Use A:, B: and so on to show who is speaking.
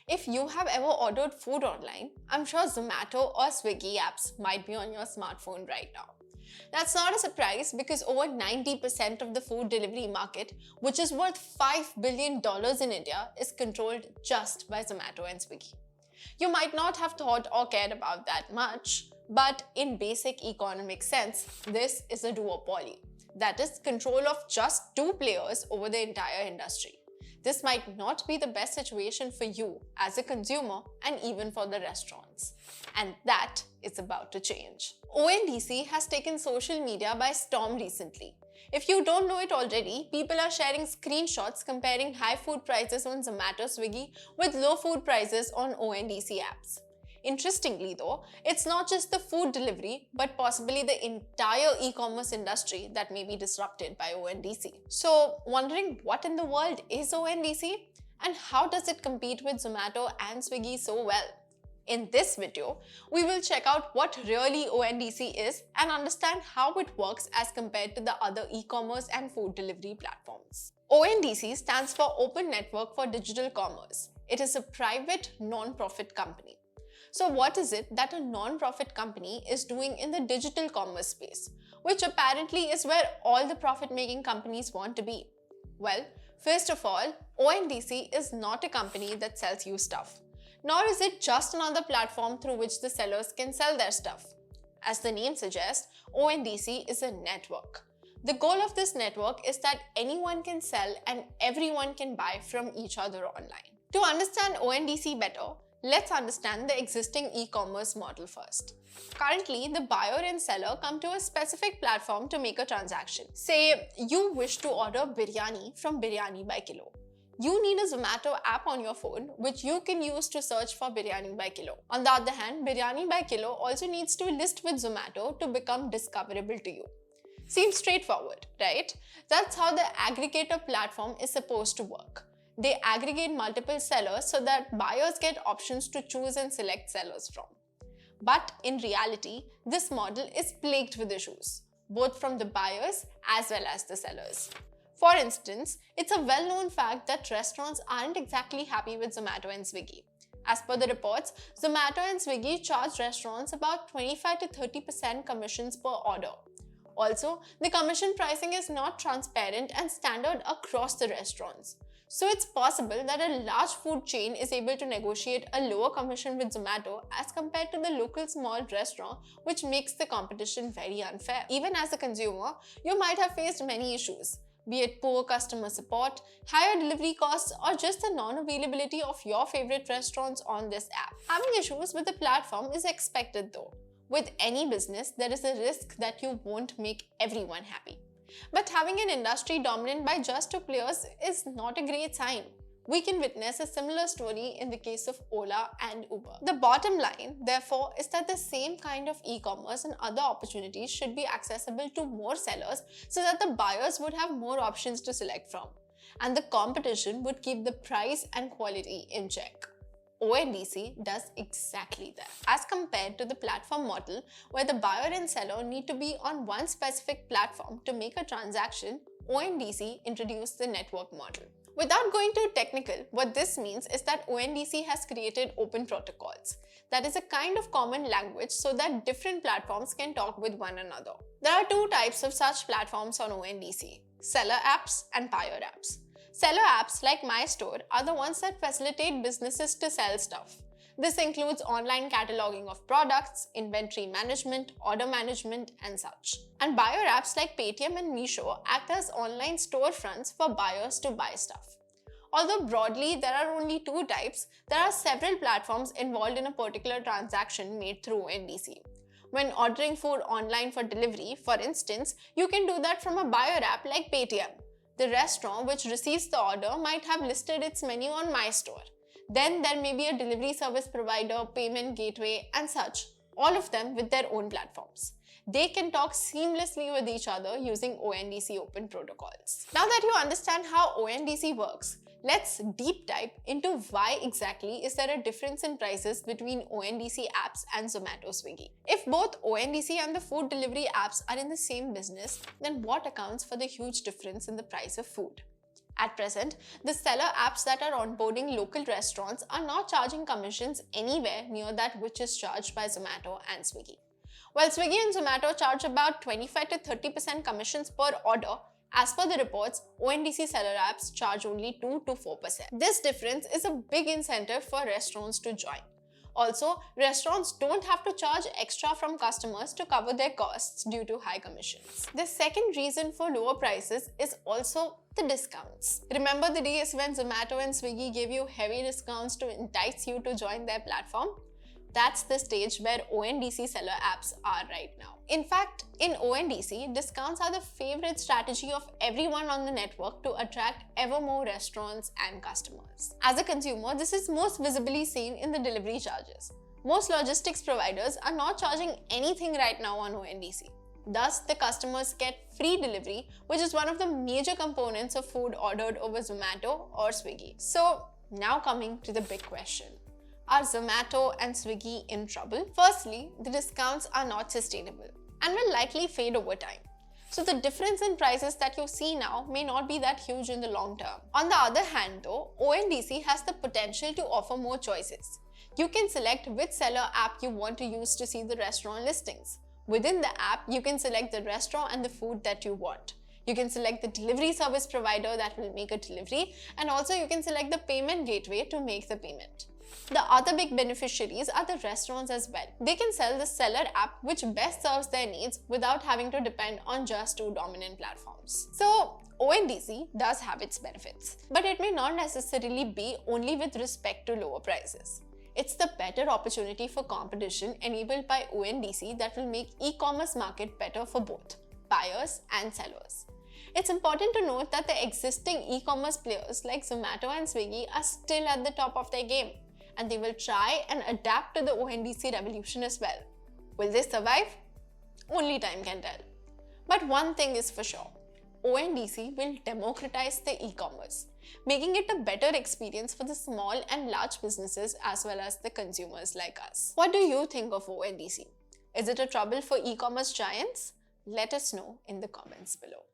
A: If you have ever ordered food online, I'm sure Zomato or Swiggy apps might be on your smartphone right now. That's not a surprise because over 90% of the food delivery market, which is worth $5 billion in India, is controlled just by Zomato and Swiggy. You might not have thought or cared about that much, but in basic economic sense, this is a duopoly. That is, control of just two players over the entire industry. This might not be the best situation for you as a consumer and even for the restaurants. And that is about to change. ONDC has taken social media by storm recently. If you don't know it already, people are sharing screenshots comparing high food prices on Zomato Swiggy with low food prices on ONDC apps. Interestingly though, it's not just the food delivery, but possibly the entire e-commerce industry that may be disrupted by ONDC. So, wondering what in the world is ONDC and how does it compete with Zomato and Swiggy so well? In this video, we will check out what really ONDC is and understand how it works as compared to the other e-commerce and food delivery platforms. ONDC stands for Open Network for Digital Commerce. It is a private non-profit company. So what is it that a non-profit company is doing in the digital commerce space, which apparently is where all the profit-making companies want to be? Well, first of all, ONDC is not a company that sells you stuff. Nor is it just another platform through which the sellers can sell their stuff. As the name suggests, ONDC is a network. The goal of this network is that anyone can sell and everyone can buy from each other online. To understand ONDC better, let's understand the existing e-commerce model first. Currently, the buyer and seller come to a specific platform to make a transaction. Say, you wish to order biryani from Biryani by Kilo. You need a Zomato app on your phone which you can use to search for Biryani by Kilo. On the other hand, Biryani by Kilo also needs to list with Zomato to become discoverable to you. Seems straightforward, right? That's how the aggregator platform is supposed to work. They aggregate multiple sellers so that buyers get options to choose and select sellers from. But in reality, this model is plagued with issues, both from the buyers as well as the sellers. For instance, it's a well-known fact that restaurants aren't exactly happy with Zomato and Swiggy. As per the reports, Zomato and Swiggy charge restaurants about 25 to 30% commissions per order. Also, the commission pricing is not transparent and standard across the restaurants. So it's possible that a large food chain is able to negotiate a lower commission with Zomato as compared to the local small restaurant, which makes the competition very unfair. Even as a consumer, you might have faced many issues, be it poor customer support, higher delivery costs, or just the non-availability of your favorite restaurants on this app. Having issues with the platform is expected though. With any business, there is a risk that you won't make everyone happy. But having an industry dominant by just two players is not a great sign. We can witness a similar story in the case of Ola and Uber. The bottom line, therefore, is that the same kind of e-commerce and other opportunities should be accessible to more sellers so that the buyers would have more options to select from. And the competition would keep the price and quality in check. ONDC does exactly that. As compared to the platform model, where the buyer and seller need to be on one specific platform to make a transaction, ONDC introduced the network model. Without going too technical, what this means is that ONDC has created open protocols. That is a kind of common language so that different platforms can talk with one another. There are two types of such platforms on ONDC: seller apps and buyer apps. Seller apps like My Store are the ones that facilitate businesses to sell stuff. This includes online cataloging of products, inventory management, order management, and such. And buyer apps like Paytm and Meesho act as online storefronts for buyers to buy stuff. Although broadly there are only two types, there are several platforms involved in a particular transaction made through ONDC. When ordering food online for delivery, for instance, you can do that from a buyer app like Paytm. The restaurant which receives the order might have listed its menu on My Store. Then there may be a delivery service provider, payment gateway, and such, all of them with their own platforms. They can talk seamlessly with each other using ONDC open protocols. Now that you understand how ONDC works, let's deep dive into why exactly is there a difference in prices between ONDC apps and Zomato Swiggy. If both ONDC and the food delivery apps are in the same business, then what accounts for the huge difference in the price of food? At present, the seller apps that are onboarding local restaurants are not charging commissions anywhere near that which is charged by Zomato and Swiggy. While Swiggy and Zomato charge about 25 to 30% commissions per order, as per the reports, ONDC seller apps charge only 2 to 4%. This difference is a big incentive for restaurants to join. Also, restaurants don't have to charge extra from customers to cover their costs due to high commissions. The second reason for lower prices is also the discounts. Remember the days when Zomato and Swiggy gave you heavy discounts to entice you to join their platform? That's the stage where ONDC seller apps are right now. In fact, in ONDC, discounts are the favorite strategy of everyone on the network to attract ever more restaurants and customers. As a consumer, this is most visibly seen in the delivery charges. Most logistics providers are not charging anything right now on ONDC. Thus, the customers get free delivery, which is one of the major components of food ordered over Zomato or Swiggy. So, now coming to the big question. Are Zomato and Swiggy in trouble? Firstly, the discounts are not sustainable and will likely fade over time. So the difference in prices that you see now may not be that huge in the long term. On the other hand though, ONDC has the potential to offer more choices. You can select which seller app you want to use to see the restaurant listings. Within the app, you can select the restaurant and the food that you want. You can select the delivery service provider that will make a delivery, and also you can select the payment gateway to make the payment. The other big beneficiaries are the restaurants as well. They can sell the seller app which best serves their needs without having to depend on just two dominant platforms. So, ONDC does have its benefits, but it may not necessarily be only with respect to lower prices. It's the better opportunity for competition enabled by ONDC that will make e-commerce market better for both buyers and sellers. It's important to note that the existing e-commerce players like Zomato and Swiggy are still at the top of their game, and they will try and adapt to the ONDC revolution as well. Will they survive? Only time can tell. But one thing is for sure, ONDC will democratize the e-commerce, making it a better experience for the small and large businesses as well as the consumers like us. What do you think of ONDC? Is it a trouble for e-commerce giants? Let us know in the comments below.